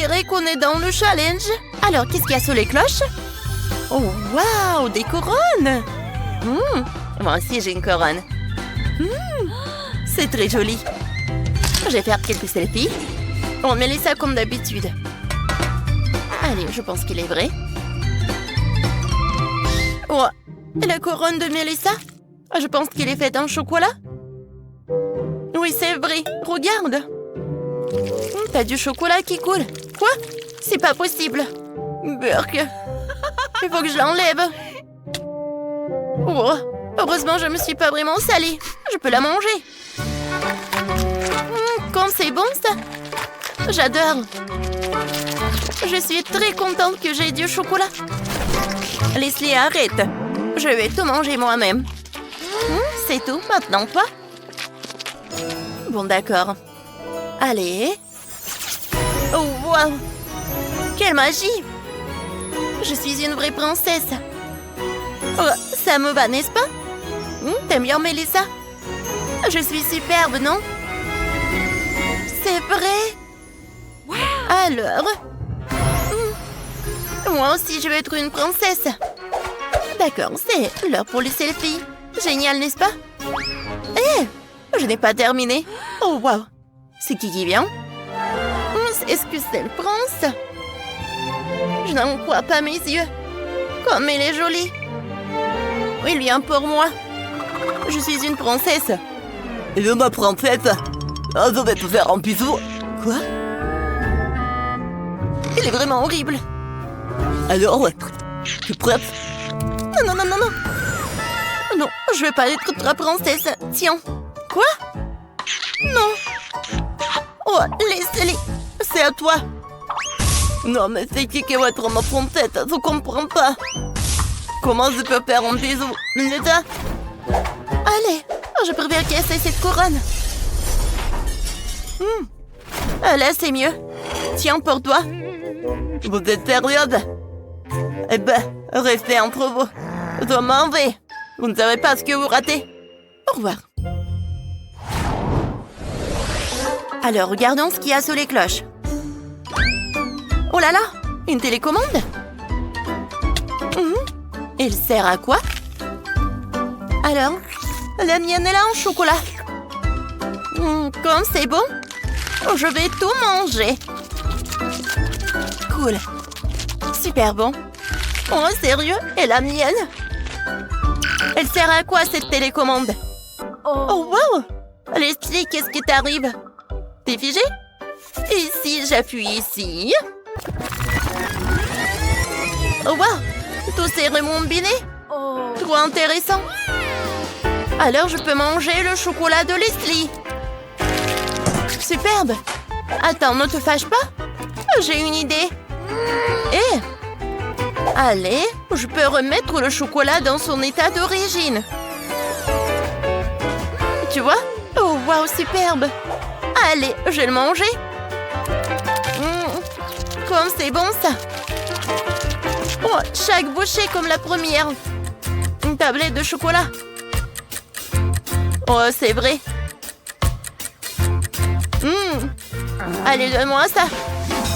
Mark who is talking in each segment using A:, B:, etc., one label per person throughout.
A: dirait qu'on est dans le challenge. Alors, qu'est-ce qu'il y a sous les cloches? Oh, waouh, des couronnes. Moi aussi, j'ai une couronne. C'est très joli. Je vais faire quelques selfies. On met ça comme d'habitude. Allez, je pense qu'il est vrai. Oh, la couronne de Mélissa? Je pense qu'il est fait en chocolat. Oui, c'est vrai. Regarde. T'as du chocolat qui coule. Quoi? C'est pas possible. Burk. Il faut que je l'enlève. Oh, heureusement, je me suis pas vraiment salée. Je peux la manger. Comme c'est bon, ça. J'adore. Je suis très contente que j'ai du chocolat. Leslie, arrête. Je vais tout manger moi-même. C'est tout, maintenant, toi? Bon, d'accord. Allez. Oh, wow. Quelle magie. Je suis une vraie princesse. Oh, ça me va, n'est-ce pas? T'aimes bien, Mélissa? Je suis superbe, non? C'est vrai? Alors? Moi aussi, je veux être une princesse. D'accord, c'est l'heure pour les selfies. Génial, n'est-ce pas? Je n'ai pas terminé. Oh, wow. C'est qui vient? Est-ce que c'est le prince? Je n'en crois pas mes yeux. Comme elle est jolie. Il vient pour moi. Je suis une princesse.
B: Et ma princesse, je vais te faire un bisou.
A: Quoi? Il est vraiment horrible.
B: Alors, tu es prête?
A: Non, non, non, non, non. Non, je veux pas être ta princesse. Tiens. Quoi? Non. Oh, laisse-les. C'est à toi.
B: Non, mais c'est qui va être ma princesse? Je comprends pas. Comment je peux faire un bisou? Mélissa?
A: Allez, je préfère casser cette couronne. Là, c'est mieux. Tiens, pour toi.
B: Vous êtes sérieuse? Eh ben, restez entre vous. Je m'en vais. Vous ne savez pas ce que vous ratez.
A: Au revoir. Alors, regardons ce qu'il y a sous les cloches. Oh là là, une télécommande? Elle sert à quoi? Alors, la mienne est là en chocolat. Comme c'est bon, je vais tout manger. Cool. Super bon. Oh, sérieux? Et la mienne? Elle sert à quoi, cette télécommande? Oh, wow! Leslie, qu'est-ce qui t'arrive? T'es figée? Et si j'appuie ici? Oh, wow! Tout s'est remombiné? Trop intéressant. Alors, je peux manger le chocolat de Leslie. Superbe. Attends, ne te fâche pas. J'ai une idée. Allez, je peux remettre le chocolat dans son état d'origine. Tu vois? Oh, wow, superbe. Allez, je vais le manger. Comme c'est bon, ça. Oh, chaque bouchée comme la première. Une tablette de chocolat. Oh, c'est vrai. Allez, donne-moi ça.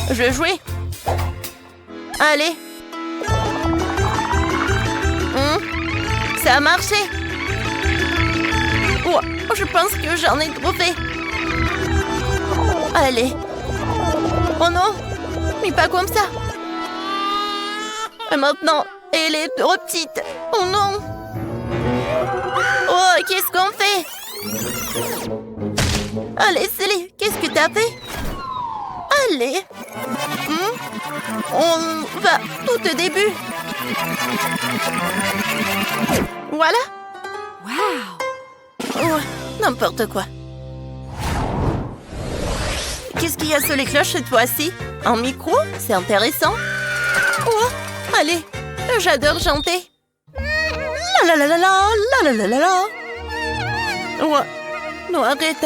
A: Je vais jouer. Allez. Ça a marché. Oh, je pense que j'en ai trop fait. Allez. Oh non. Mais pas comme ça. Et maintenant, elle est trop petite. Oh non. Oh, qu'est-ce qu'on fait? Allez, Célie, qu'est-ce que t'as fait? Allez. On va tout au début. Voilà. Wow. Oh, n'importe quoi. Qu'est-ce qu'il y a sur les cloches cette fois-ci? Un micro? C'est intéressant. Oh, allez, j'adore chanter. La la la la la la la la la. Oh, non, arrête.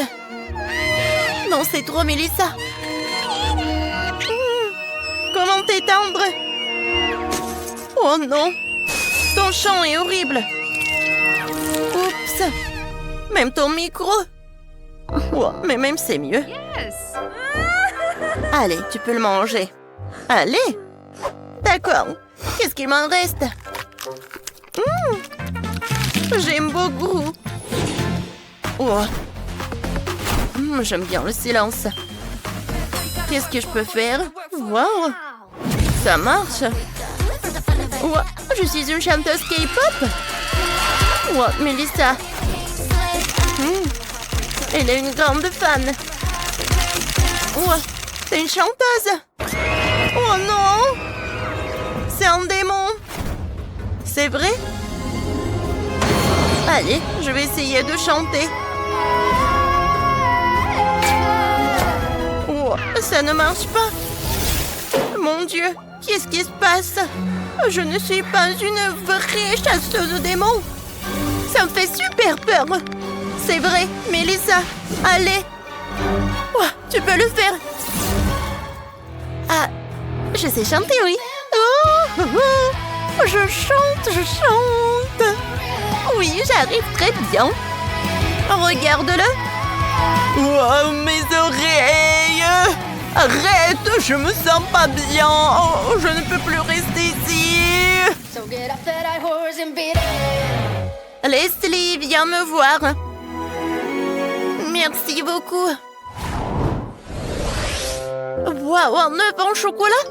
A: Non, c'est trop, Mélissa. Comment t'étendre? Oh non, ton chant est horrible. Oups, même ton micro. Oh, mais même c'est mieux. Allez, tu peux le manger. Allez. D'accord. Qu'est-ce qu'il m'en reste? J'aime beaucoup. Oh. J'aime bien le silence. Qu'est-ce que je peux faire? Wow. Ça marche. Oh, je suis une chanteuse K-pop. Oh, Melissa. Elle est une grande fan. Oh, c'est une chanteuse. Oh non. C'est un démon. C'est vrai? Allez, je vais essayer de chanter. Oh, ça ne marche pas. Mon Dieu, qu'est-ce qui se passe? Je ne suis pas une vraie chasseuse de démons. Ça me fait super peur. C'est vrai, Melissa, allez. Oh, tu peux le faire. Ah, je sais chanter, oui. Oh, je chante. Oui, j'arrive très bien. Regarde-le.
B: Oh, mes oreilles! Arrête, je me sens pas bien. Oh, je ne peux plus rester ici.
A: Leslie, viens me voir. Merci beaucoup. Waouh, un œuf en chocolat?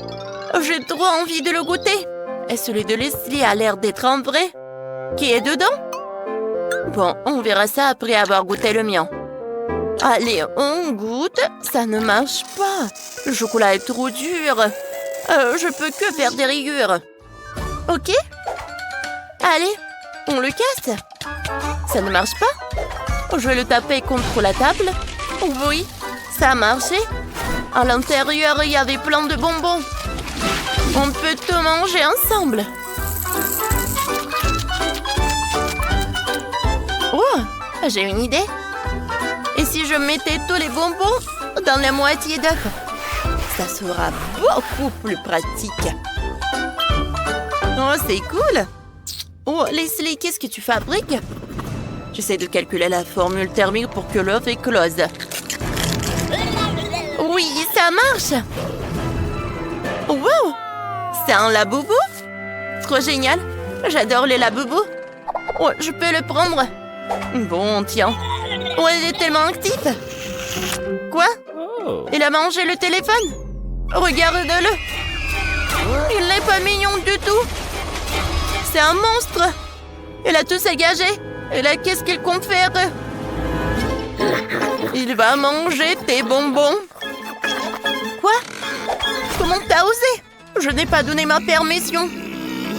A: J'ai trop envie de le goûter. Et celui de Leslie a l'air d'être un vrai. Qui est dedans? Bon, on verra ça après avoir goûté le mien. Allez, on goûte. Ça ne marche pas. Le chocolat est trop dur. Je peux que faire des rayures. Ok? Allez, on le casse. Ça ne marche pas? Je vais le taper contre la table. Oui, ça a marché. À l'intérieur, il y avait plein de bonbons. On peut tout manger ensemble. Oh, j'ai une idée. Et si je mettais tous les bonbons dans la moitié d'œuf? Ça sera beaucoup plus pratique. Oh, c'est cool. Oh, Leslie, qu'est-ce que tu fabriques? J'essaie de calculer la formule thermique pour que l'œuf éclose. Oui, ça marche. Wow, c'est un laboubou? Trop génial. J'adore les laboubous. Oh, je peux le prendre. Bon, tiens. Oh, il est tellement actif. Quoi? Il a mangé le téléphone? Regarde-le. Il n'est pas mignon du tout. C'est un monstre. Il a tout sagagé. Et là, qu'est-ce qu'il compte faire? Il va manger tes bonbons. Quoi? Comment t'as osé? Je n'ai pas donné ma permission.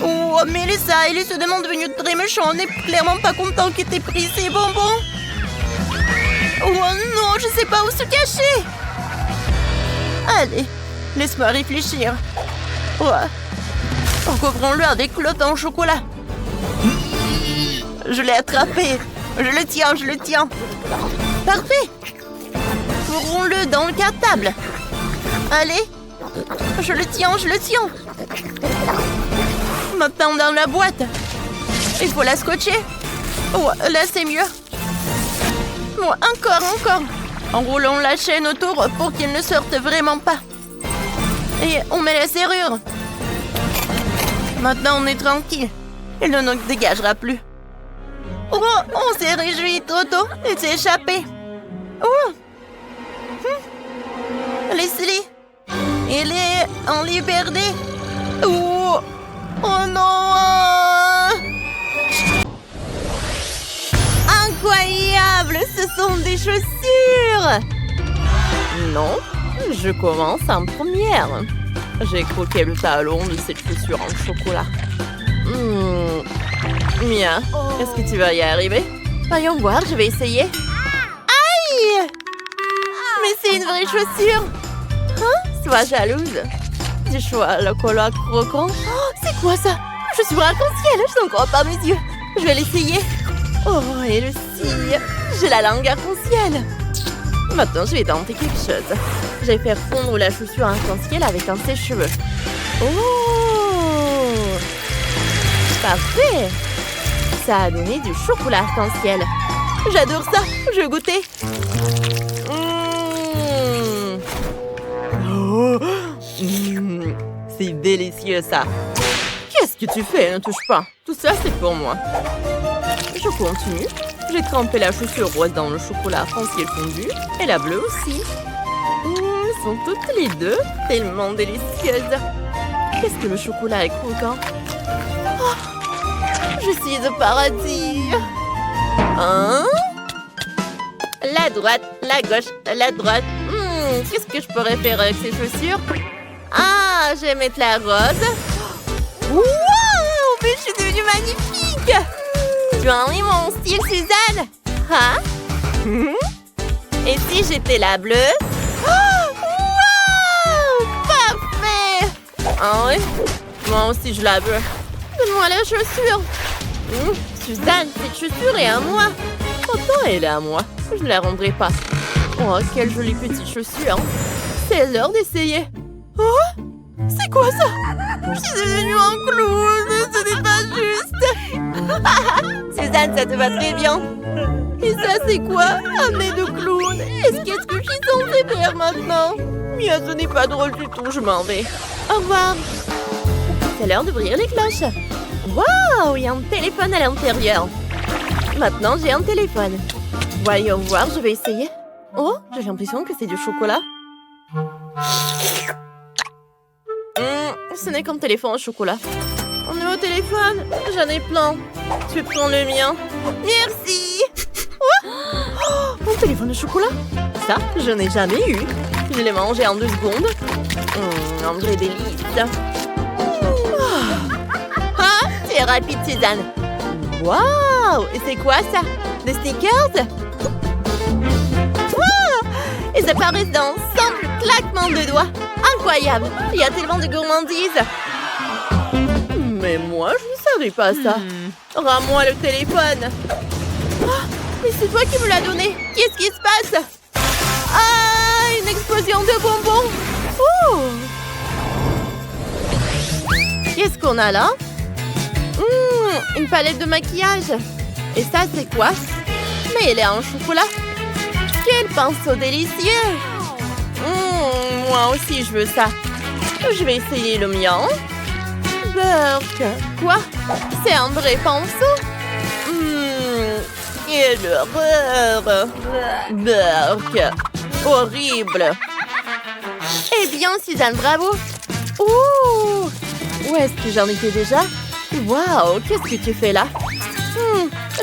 A: Oh, Melissa, il est soudainement devenu très méchant. On n'est clairement pas content qu'il t'ait pris ses bonbons. Oh non, je sais pas où se cacher. Allez, laisse-moi réfléchir. Oh. Recouvrons-le avec l'œuf en chocolat. Je l'ai attrapé. Je le tiens. Parfait. Fourrons-le dans le cartable. Allez. Je le tiens. Maintenant dans la boîte. Il faut la scotcher. Oh, là c'est mieux. Oh, encore. Enroulons la chaîne autour pour qu'il ne sorte vraiment pas. Et on met la serrure. Maintenant on est tranquille. Il ne nous dégagera plus. Oh, on s'est réjoui trop tôt. Il s'est échappé. Oh. Leslie. Il est en liberté. Oh, non. Incroyable. Ce sont des chaussures. Non, je commence en première. J'ai croqué le talon de cette chaussure en chocolat. Mia, est-ce que tu vas y arriver? Voyons voir, je vais essayer. Aïe! Mais c'est une vraie chaussure. Hein? Sois jalouse. Du chocolat croquant. Oh, c'est quoi ça? Je suis arc-en-ciel, je n'en crois pas mes yeux. Je vais l'essayer. Oh, et le cire. J'ai la langue arc-en-ciel. Maintenant, je vais tenter quelque chose. Je vais faire fondre la chaussure arc-en-ciel avec un sèche-cheveux. Oh! Parfait! Ça a donné du chocolat arc-en-ciel. J'adore ça! Je vais goûter.
B: délicieux, ça. Qu'est-ce que tu fais? Ne touche pas. Tout ça, c'est pour moi. Je continue. J'ai trempé la chaussure rose dans le chocolat foncé fondu et la bleue aussi. Elles sont toutes les deux tellement délicieuses. Qu'est-ce que le chocolat est croquant? Oh, je suis au paradis. Hein? La droite, la gauche, la droite. Qu'est-ce que je pourrais faire avec ces chaussures? Ah, je vais mettre la rose. Wow! Mais je suis devenue magnifique! Tu as envie mon style, Suzanne? Hein? Et si j'étais la bleue? Oh! Wow! Parfait! Ah oui? Moi aussi, je la veux. Donne-moi la chaussure. Suzanne, cette chaussure est à moi. Pourtant, elle est à moi. Je ne la rendrai pas. Oh, quelle jolie petite chaussure. C'est l'heure d'essayer. Oh? C'est quoi ça? Je suis devenue un clown. Ce n'est pas juste. Suzanne, ça te va très bien. Et ça, c'est quoi? Un nez de clown. Qu'est-ce que je suis censée faire maintenant? Mia, ce n'est pas drôle du tout. Je m'en vais. Au revoir. C'est l'heure d'ouvrir les cloches. Waouh, il y a un téléphone à l'intérieur. Maintenant, j'ai un téléphone. Voyons voir, je vais essayer. Oh, j'ai l'impression que c'est du chocolat. Ce n'est qu'un téléphone au chocolat. On est au téléphone. J'en ai plein. Tu peux prendre le mien. Merci. Oh, un téléphone au chocolat? Ça, je n'ai jamais eu. Je l'ai mangé en 2 secondes. Un vrai délice. Ah, tu es rapide, Suzanne. Waouh! Et c'est quoi ça? Des sneakers? Wow! Ils apparaissent dans un simple claquement de doigts. Incroyable! Il y a tellement de gourmandises. Mais moi, je ne savais pas ça. Rends-moi le téléphone. Ah, mais c'est toi qui me l'as donné. Qu'est-ce qui se passe? Ah, une explosion de bonbons. Oh! Qu'est-ce qu'on a là? Une palette de maquillage. Et ça, c'est quoi? Mais elle est en chocolat. Quel pinceau délicieux! Moi aussi, je veux ça. Je vais essayer le mien. Burk. Quoi? C'est un vrai pinceau? Quelle horreur! Burk. Horrible. Eh bien, Suzanne, bravo. Ouh! Où est-ce que j'en étais déjà? Waouh, qu'est-ce que tu fais là?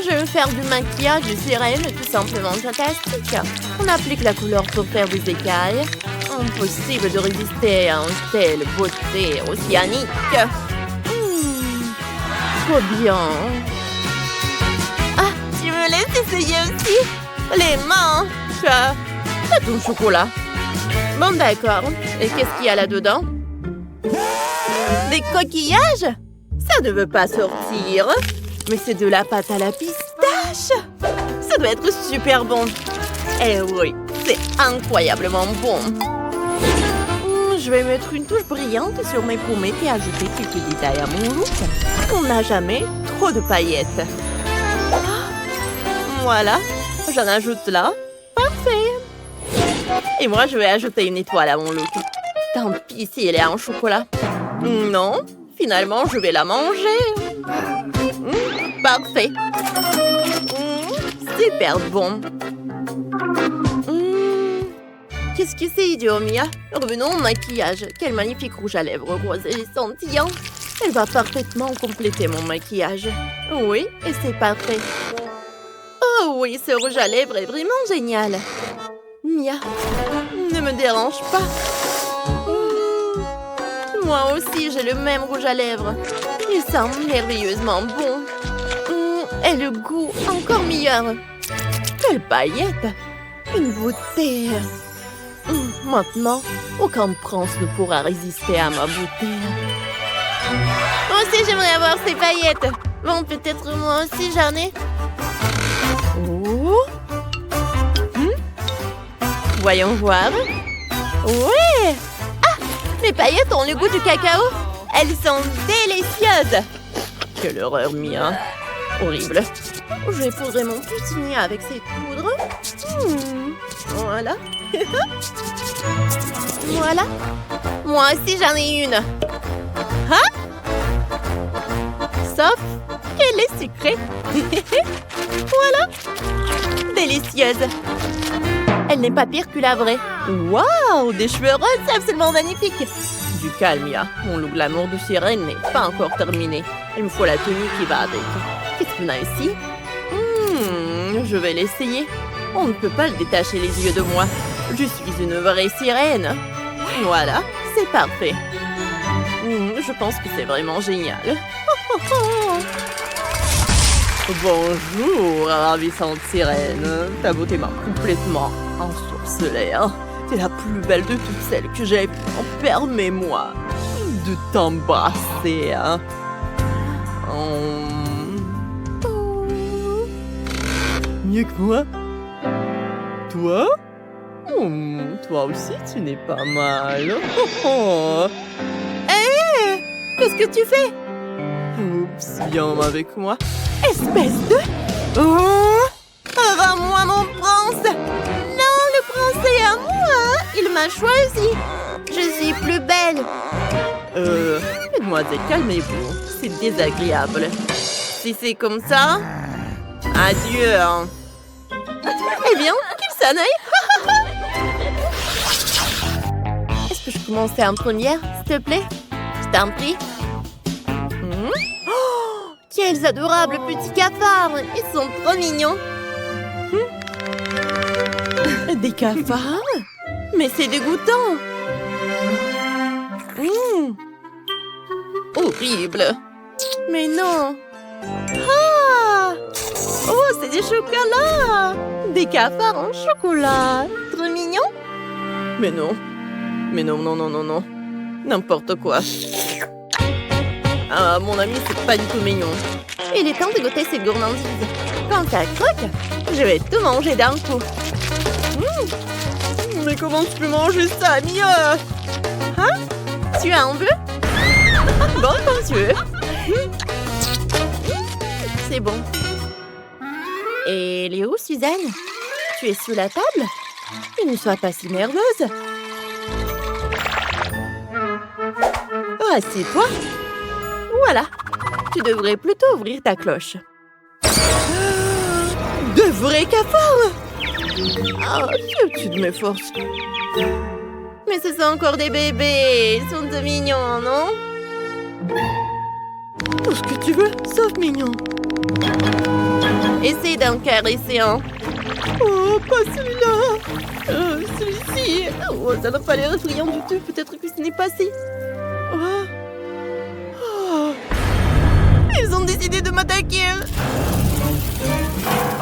B: Je vais faire du maquillage de sirène tout simplement fantastique. On applique la couleur pour faire des écailles. Impossible de résister à une telle beauté océanique. Trop bien. Ah, tu me laisses essayer aussi? Les mains. Tu as ton chocolat. Bon, d'accord. Et qu'est-ce qu'il y a là-dedans? Des coquillages? Ça ne veut pas sortir. Mais c'est de la pâte à la pistache. Ça doit être super bon. Eh oui, c'est incroyablement bon. Je vais mettre une touche brillante sur mes pommettes et ajouter quelques détails à mon look. On n'a jamais trop de paillettes. Voilà, j'en ajoute là. Parfait. Et moi, je vais ajouter une étoile à mon look. Tant pis si elle est en chocolat. Non, finalement, je vais la manger. Parfait. Super bon. Qu'est-ce que c'est, idiot, Mia? Revenons au maquillage. Quel magnifique rouge à lèvres rose et scintillant. Elle va parfaitement compléter mon maquillage. Oui, et c'est parfait. Oh oui, ce rouge à lèvres est vraiment génial. Mia, ne me dérange pas. Moi aussi, j'ai le même rouge à lèvres. Il sent merveilleusement bon. Et le goût encore meilleur. Quelle paillette! Une beauté! Maintenant, aucun prince ne pourra résister à ma beauté. Moi aussi, j'aimerais avoir ces paillettes. Bon, peut-être moi aussi, j'en ai. Oh. Voyons voir. Ouais! Ah! Mes paillettes ont le goût du cacao. Elles sont délicieuses. Quelle horreur, Mia. Horrible. Je vais poudrer mon poutinier avec cette poudre. Voilà. Voilà. Moi aussi, j'en ai une. Sauf qu'elle est sucrée. Voilà. Délicieuse. Elle n'est pas pire que la vraie. Waouh, des cheveux roses, c'est absolument magnifique. Du calme, Mia. Mon look glamour de sirène n'est pas encore terminé. Il me faut la tenue qui va avec. Qu'est-ce qu'on a ici? Je vais l'essayer. On ne peut pas le détacher les yeux de moi. Je suis une vraie sirène. Voilà, c'est parfait. Je pense que c'est vraiment génial. Bonjour, ravissante sirène. Ta beauté m'a complètement ensorcelée. T'es la plus belle de toutes celles que j'ai. Permets-moi de t'embrasser. Mieux que moi? Toi? Toi aussi, tu n'es pas mal. Hé! Qu'est-ce que tu fais? Oups, viens avec moi. Espèce de... Rends-moi mon prince! Non, le prince est à moi! Il m'a choisi! Je suis plus belle! Mademoiselle, calmez-vous. C'est désagréable. Si c'est comme ça... Adieu! Eh bien, qu'il s'en aille! Est-ce que je commence en première, s'il te plaît? Je t'en prie. Oh, quels adorables petits cafards! Ils sont trop mignons! Des cafards? Mais c'est dégoûtant! Horrible! Mais non! Ah! Oh, c'est du chocolat! Des cafards en chocolat! Trop mignon! Mais non! Mais non, non, non, non, non! N'importe quoi! Ah, mon ami, c'est pas du tout mignon! Il est temps de goûter cette gourmandise! Quand ça croque, je vais tout manger d'un coup! Mais comment tu peux manger ça, Mia? Hein? Tu as un bleu? Bon, comme tu veux! C'est bon! Et Léo, Suzanne, tu es sous la table? Ne sois pas si nerveuse. Assieds-toi. Voilà. Tu devrais plutôt ouvrir ta cloche. De vrais cafards! Oh, tu de mes forces. Mais ce sont encore des bébés. Ils sont de mignons, non? Tout ce que tu veux, sauf mignon. Essaye d'en caresser un. Oh, pas celui-là. Celui-ci. Oh, ça n'a pas l'air effrayant du tout. Peut-être que ce n'est pas si. Oh. Oh. Ils ont décidé de m'attaquer.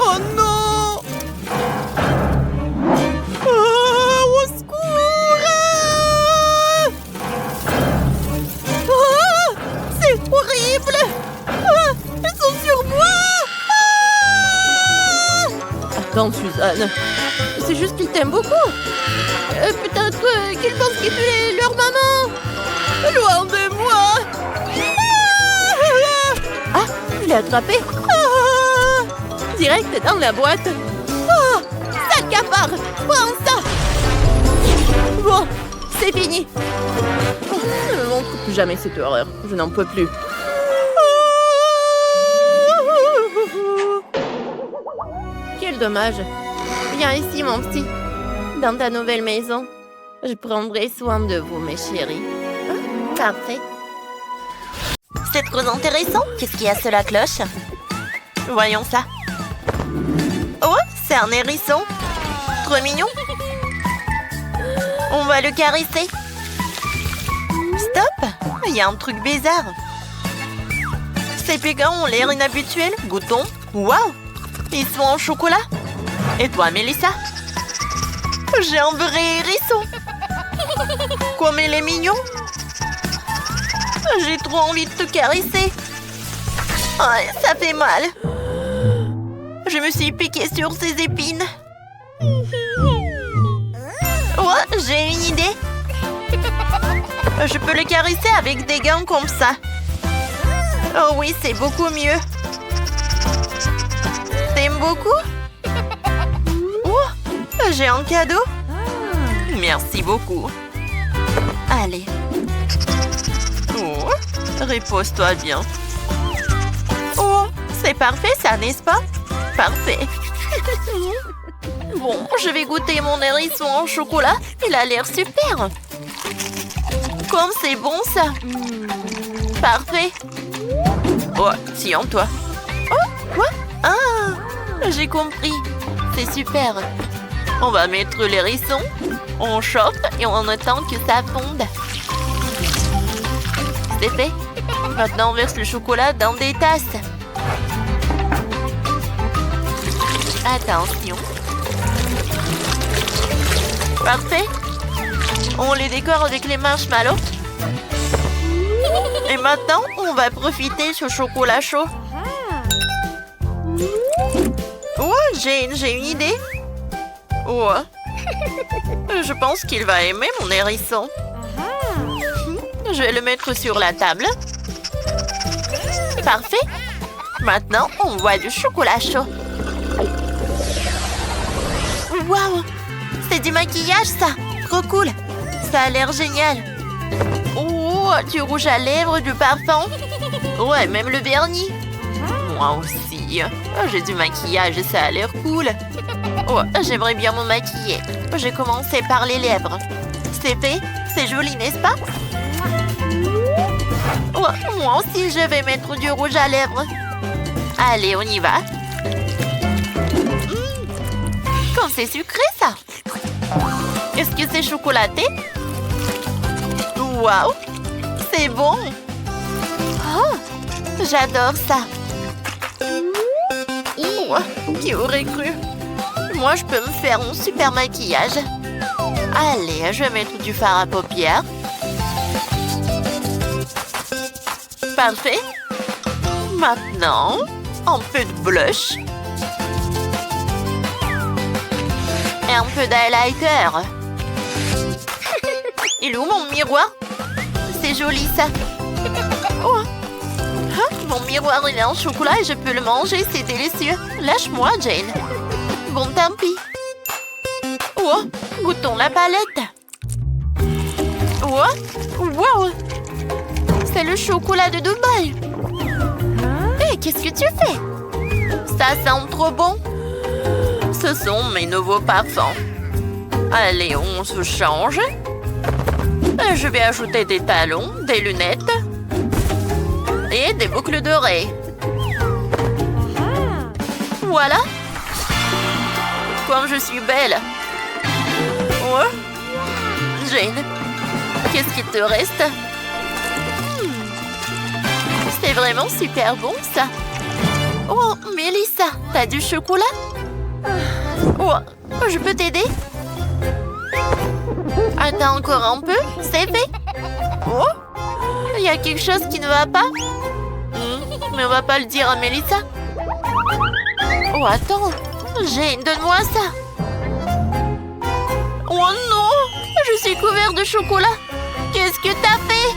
B: Oh non. Oh, au secours. Oh, c'est horrible. Oh, ils sont sur moi. Attends, Suzanne. C'est juste qu'ils t'aiment beaucoup. Peut-être qu'ils pensent que tu es leur maman. Loin de moi. Ah, je l'ai attrapé. Ah, direct dans la boîte. Oh, sale cafard. Prends ça. Bon, c'est fini. Ne me montre plus jamais cette horreur. Je n'en peux plus. Quel dommage. Viens ici, mon petit. Dans ta nouvelle maison. Je prendrai soin de vous, mes chéris. Parfait.
A: C'est trop intéressant. Qu'est-ce qu'il y a sur la cloche? Voyons ça. Oh, c'est un hérisson. Trop mignon. On va le caresser. Stop. Il y a un truc bizarre. Ces pégans ont l'air inhabituels. Goûtons. Waouh. Ils sont en chocolat. Et toi, Mélissa? J'ai un vrai hérisson. Comme il est mignon. J'ai trop envie de te caresser. Oh, ça fait mal. Je me suis piquée sur ces épines. Oh, j'ai une idée. Je peux le caresser avec des gants comme ça. Oh oui, c'est beaucoup mieux. T'aimes beaucoup? Oh, j'ai un cadeau. Merci beaucoup. Allez. Oh, repose-toi bien. Oh, c'est parfait ça, n'est-ce pas? Parfait. Bon, je vais goûter mon hérisson en chocolat. Il a l'air super. Comme c'est bon ça. Parfait. Oh, tiens-toi. Oh, quoi? Ah, j'ai compris. C'est super. On va mettre l'hérisson. On chauffe et on attend que ça fonde. C'est fait. Maintenant, on verse le chocolat dans des tasses. Attention. Parfait. On les décore avec les marshmallows. Et maintenant, on va profiter ce chocolat chaud. Oh, j'ai une idée. Oh. Je pense qu'il va aimer mon hérisson. Je vais le mettre sur la table. Parfait. Maintenant, on voit du chocolat chaud. Waouh! C'est du maquillage, ça! Trop cool! Ça a l'air génial! Oh, du rouge à lèvres, du parfum! Ouais, même le vernis! Moi aussi! Oh, j'ai du maquillage et ça a l'air cool! Oh, j'aimerais bien me maquiller. J'ai commencé par les lèvres. C'est fait? C'est joli, n'est-ce pas? Oh, moi aussi, je vais mettre du rouge à lèvres. Allez, on y va! Comme c'est sucré, ça! Est-ce que c'est chocolaté? Waouh! C'est bon! Oh! J'adore ça! Oh, qui aurait cru? Moi, je peux me faire un super maquillage. Allez, je vais mettre du fard à paupières. Parfait! Maintenant, un peu de blush. Et un peu d'highlighter. Il est où mon miroir? C'est joli ça. Oh. Hein? Mon miroir il est en chocolat et je peux le manger, c'est délicieux. Lâche-moi, Jane. Bon, tant pis. Oh, goûtons la palette. Oh, wow. C'est le chocolat de Dubaï. Hé, qu'est-ce que tu fais? Ça sent trop bon. Ce sont mes nouveaux parfums. Allez, on se change. Je vais ajouter des talons, des lunettes et des boucles d'oreilles. Voilà. Comme je suis belle. Oh. Jane, qu'est-ce qu'il te reste? C'est vraiment super bon, ça. Oh, Mélissa, t'as du chocolat? Oh, je peux t'aider? Attends encore un peu, c'est fait. Oh, il y a quelque chose qui ne va pas. Mais on va pas le dire à Mélissa. Oh, attends. Jane, donne-moi ça. Oh non, je suis couvert de chocolat. Qu'est-ce que t'as fait?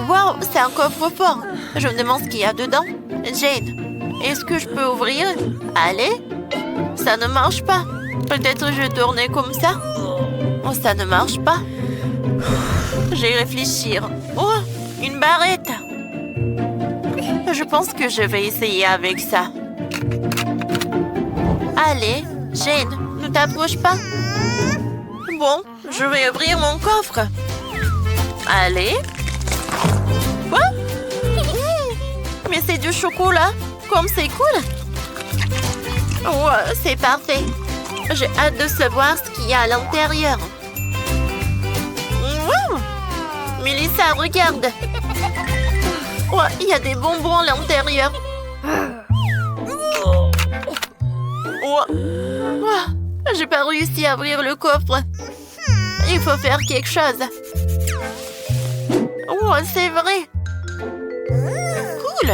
A: Wow, c'est un coffre-fort. Je me demande ce qu'il y a dedans. Jane, est-ce que je peux ouvrir? Allez. Ça ne marche pas. Peut-être je vais tourner comme ça. Oh, ça ne marche pas. Je vais réfléchir. Oh, une barrette. Je pense que je vais essayer avec ça. Allez, Jane, ne t'approche pas. Bon, je vais ouvrir mon coffre. Allez. Quoi? Mais c'est du chocolat. Comme c'est cool. Oh, c'est parfait. J'ai hâte de savoir ce qu'il y a à l'intérieur. Mélissa, regarde. Oh, il y a des bonbons à l'intérieur. Oh. Oh, j'ai pas réussi à ouvrir le coffre. Il faut faire quelque chose. Oh, c'est vrai. Cool.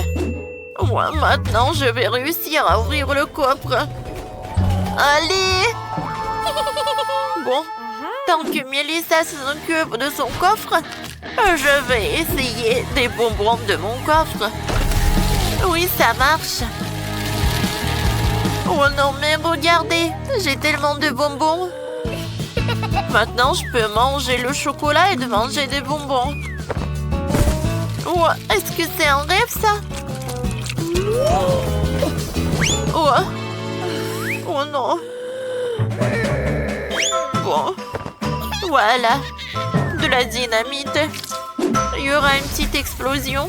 A: Oh, maintenant, je vais réussir à ouvrir le coffre. Allez. Bon, tant que Mélissa s'occupe de son coffre, je vais essayer des bonbons de mon coffre. Oui, ça marche. Oh non, mais regardez, j'ai tellement de bonbons. Maintenant, je peux manger le chocolat et de manger des bonbons. Oh, est-ce que c'est un rêve, ça? Oh. Oh non. Bon. Voilà. De la dynamite. Il y aura une petite explosion.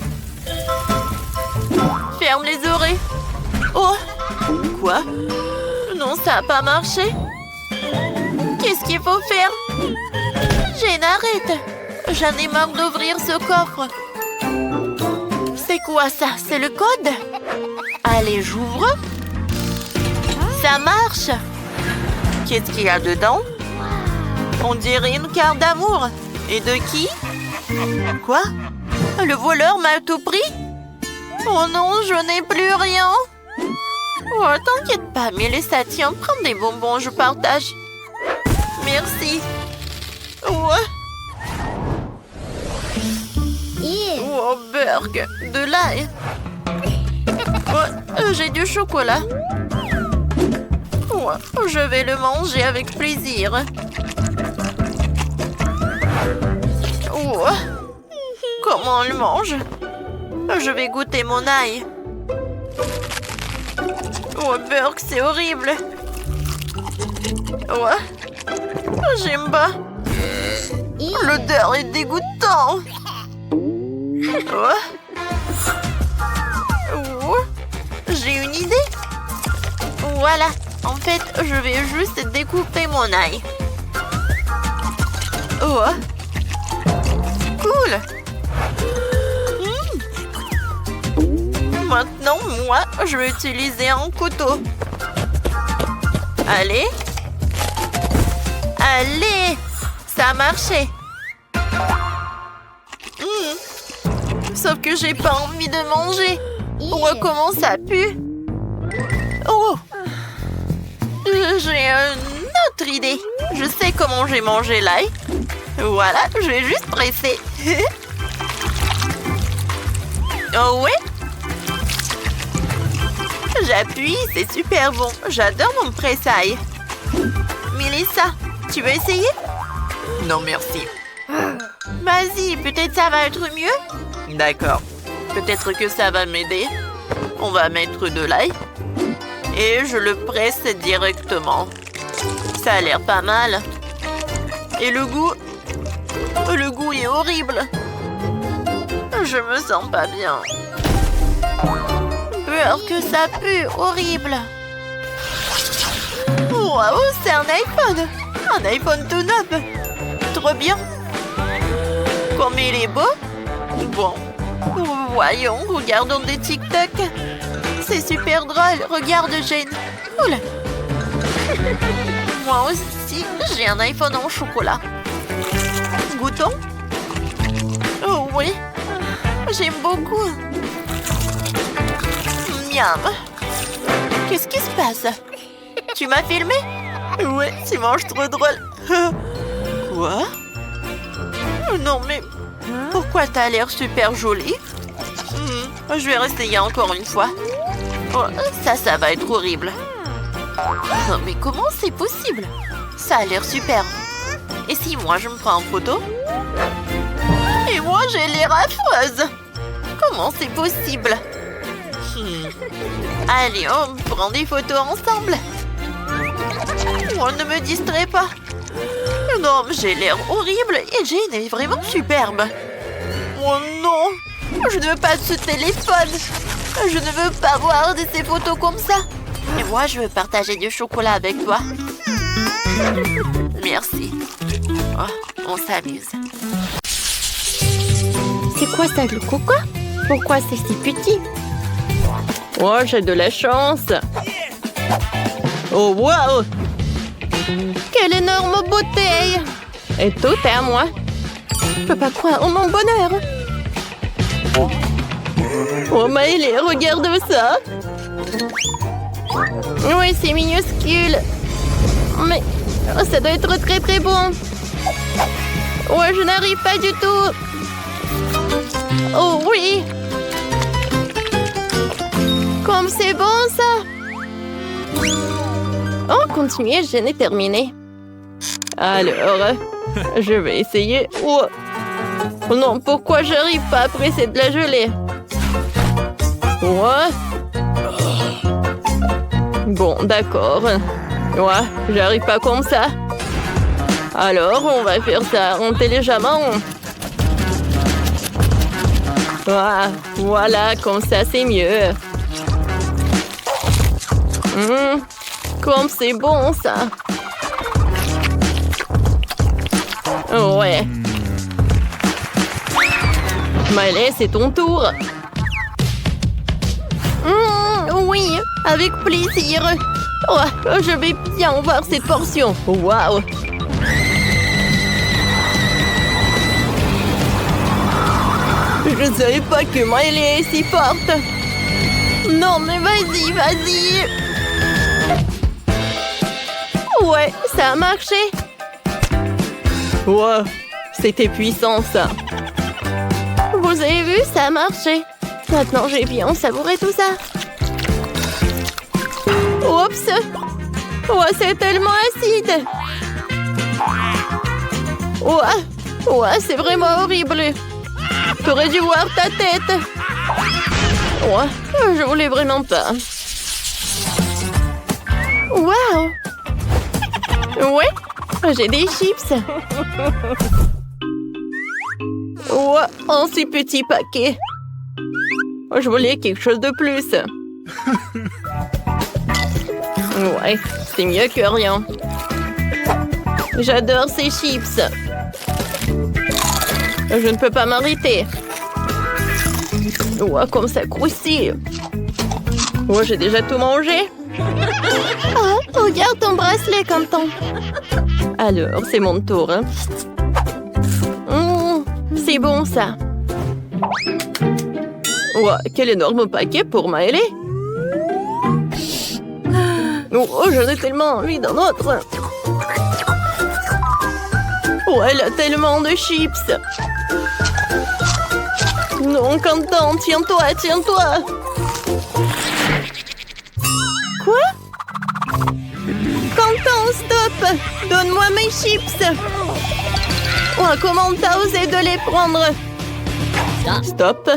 A: Ferme les oreilles. Oh. Quoi? Non, ça n'a pas marché. Qu'est-ce qu'il faut faire? Jane, arrête. J'en ai marre d'ouvrir ce coffre. C'est quoi ça? C'est le code? Allez, j'ouvre. Ça marche. Qu'est-ce qu'il y a dedans? On dirait une carte d'amour. Et de qui? Quoi? Le voleur m'a tout pris? Oh non, je n'ai plus rien. Oh, t'inquiète pas, Mélissa, tiens, prends des bonbons, je partage. Merci. Oh. Oh, burg, de l'ail. Oh, j'ai du chocolat. Oh, je vais le manger avec plaisir. Oh, comment on le mange? Je vais goûter mon ail. Oh, burg, c'est horrible. Oh, j'aime pas. L'odeur est dégoûtante. Oh. Oh. J'ai une idée. Voilà. En fait, je vais juste découper mon ail. Oh. Cool. Maintenant, moi, je vais utiliser un couteau. Allez. Allez. Ça a marché. Sauf que j'ai pas envie de manger. Oh, comment ça pue. Oh. J'ai une autre idée. Je sais comment j'ai mangé l'ail. Voilà, je vais juste presser. Oh ouais. J'appuie, c'est super bon. J'adore mon presse-ail. Mélissa, tu veux essayer? Non, merci. Vas-y, peut-être ça va être mieux. D'accord. Peut-être que ça va m'aider. On va mettre de l'ail. Et je le presse directement. Ça a l'air pas mal. Et le goût? Le goût est horrible. Je me sens pas bien. Peur que ça pue, horrible. Waouh, c'est un iPhone. Un iPhone tout neuf. Trop bien. Comme il est beau. Bon. Voyons, regardons des TikTok. C'est super drôle. Regarde, Jane. Oula. Moi aussi, j'ai un iPhone en chocolat. Goûtons. Oh oui. J'aime beaucoup. Miam. Qu'est-ce qui se passe? Tu m'as filmé? Ouais, tu manges trop drôle. Quoi? Non, mais pourquoi t'as l'air super jolie? Je vais réessayer encore une fois. Oh, ça va être horrible. Non, mais comment c'est possible? Ça a l'air super. Et si moi, je me prends en photo? Et moi, j'ai l'air affreuse. Comment c'est possible? Allez, on prend des photos ensemble. On ne me distrait pas. Non, j'ai l'air horrible et Jane est vraiment superbe. Oh non! Je ne veux pas de ce téléphone. Je ne veux pas voir de ces photos comme ça. Et moi, je veux partager du chocolat avec toi. Merci. Oh, on s'amuse.
B: C'est quoi ça, le coco? Pourquoi c'est si petit?
A: Oh, j'ai de la chance. Oh, wow! Quelle énorme bouteille! Et tout est à moi. Je peux pas croire en mon bonheur. Oh, Maëlé, regarde ça. Oui, c'est minuscule. Mais ça doit être très très bon. Ouais, je n'arrive pas du tout. Oh oui. Comme c'est bon ça. Oh, continuez, je n'ai terminé.
B: Alors, je vais essayer. Oh non, pourquoi j'arrive pas à presser de la gelée? Ouais. Bon, d'accord. Ouais, j'arrive pas comme ça. Alors, on va faire ça intelligemment. Ah, voilà, comme ça, c'est mieux. Comme c'est bon, ça. Ouais. Miley, c'est ton tour. Oui, avec plaisir. Oh, je vais bien voir cette portion. Waouh. Je ne savais pas que Miley est si forte. Non, mais vas-y, vas-y. Ouais, ça a marché. Wow, c'était puissant, ça. Vous avez vu, ça a marché. Maintenant, j'ai bien savouré tout ça. Oups. Ouais, c'est tellement acide. Ouais, c'est vraiment horrible. T'aurais dû voir ta tête. Ouais, je voulais vraiment pas. Wow. Ouais, j'ai des chips. Ouais, un si petit paquet. Je voulais quelque chose de plus. Ouais, c'est mieux que rien. J'adore ces chips. Je ne peux pas m'arrêter. Ouais, comme ça croustille. Ouais, j'ai déjà tout mangé. Oh, regarde ton bracelet, Quentin. Alors, c'est mon tour. Hein. C'est bon, ça. Ouais, quel énorme paquet pour Miley. Oh, j'en ai tellement envie d'un autre. Oh, elle a tellement de chips. Non, Quentin, tiens-toi, tiens-toi. Quoi? Quentin, stop. Donne-moi mes chips. Oh, comment t'as osé de les prendre? Stop.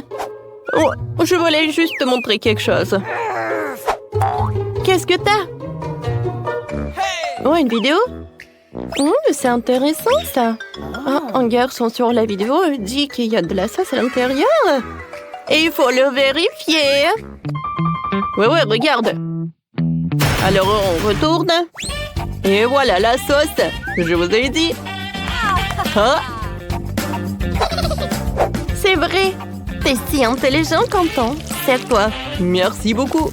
B: Oh, je voulais juste te montrer quelque chose. Qu'est-ce que t'as? Oh, une vidéo? C'est intéressant, ça. Un garçon sur la vidéo dit qu'il y a de la sauce à l'intérieur. Et il faut le vérifier. Ouais, regarde. Alors, on retourne. Et voilà la sauce. Je vous ai dit. Ah. C'est vrai. T'es si intelligent, Quentin. C'est à toi. Merci beaucoup.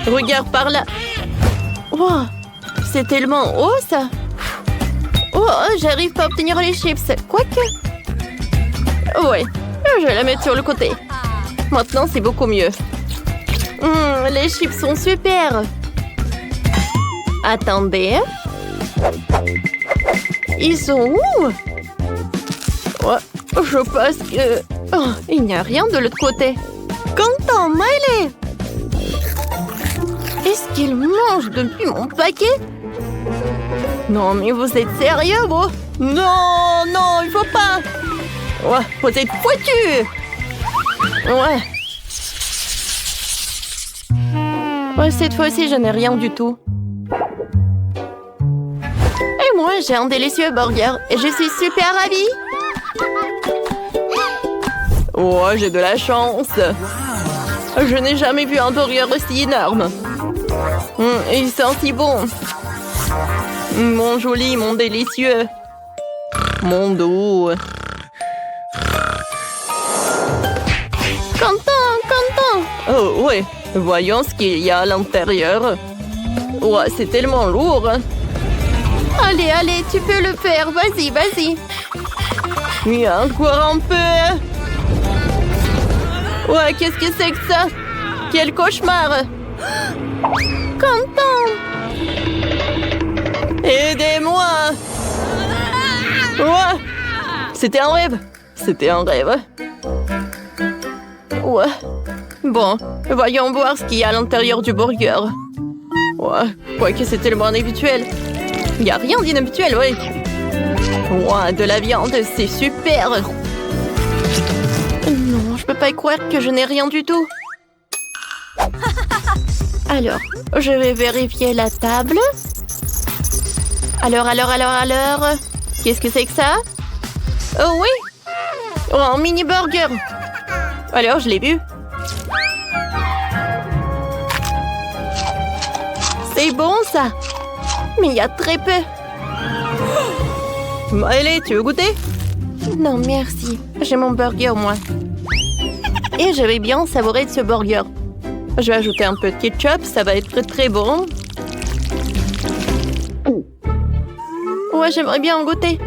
B: Regarde par là. Wow. C'est tellement haut, ça. Oh, j'arrive pas à obtenir les chips. Quoique. Ouais, je vais la mettre sur le côté. Maintenant, c'est beaucoup mieux. Les chips sont super. Attendez. Ils sont où? Ouais, je pense que... Oh, il n'y a rien de l'autre côté. Quentin, Miley! Est-ce qu'il mange depuis mon paquet? Non, mais vous êtes sérieux, vous? Non, non, il faut pas. Ouais, vous êtes foutus. Ouais. Ouais, cette fois-ci, je n'ai rien du tout. Et moi, j'ai un délicieux burger et je suis super ravie. Ouais, j'ai de la chance. Je n'ai jamais vu un burger aussi énorme. Il sent si bon. Mon joli, mon délicieux. Mon doux. Quentin! Oh, ouais. Voyons ce qu'il y a à l'intérieur. Ouais, c'est tellement lourd. Allez, tu peux le faire. Vas-y. Oui, encore un peu. Ouais, qu'est-ce que c'est que ça? Quel cauchemar! Quentin! Aidez-moi! Ouais! C'était un rêve. Ouais. Bon, voyons voir ce qu'il y a à l'intérieur du burger. Ouais, quoique c'est tellement inhabituel.
A: Il n'y a rien d'inhabituel, oui. Ouah, de la viande, c'est super. Non, je peux pas y croire que je n'ai rien du tout. Alors, je vais vérifier la table. Alors. Qu'est-ce que c'est que ça? Oh oui! Oh, un mini burger. Alors, je l'ai vu. C'est bon, ça. Mais il y a très peu. Allez, tu veux goûter? Non, merci. J'ai mon burger, moi. Et je vais bien savourer de ce burger. Je vais ajouter un peu de ketchup, ça va être très bon. Ouais, j'aimerais bien en goûter.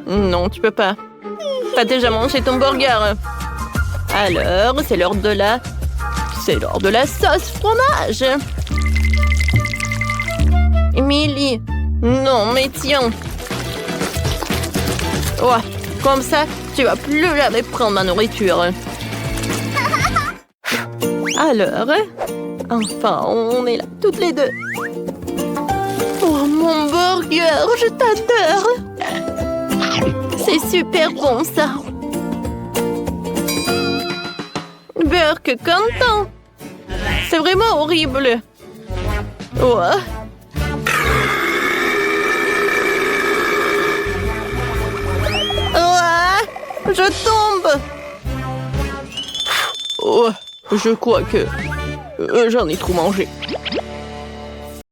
A: Non, tu peux pas. T'as déjà mangé ton burger. Alors, c'est l'heure de la... C'est l'heure de la sauce fromage. Emily. Non, mais tiens. Ouais, comme ça, tu vas plus jamais prendre ma nourriture. Alors, enfin, on est là, toutes les deux. Oh, mon burger, je t'adore. C'est super bon, ça. Burke content. C'est vraiment horrible. Ouais. Je tombe. Oh, je crois que j'en ai trop mangé.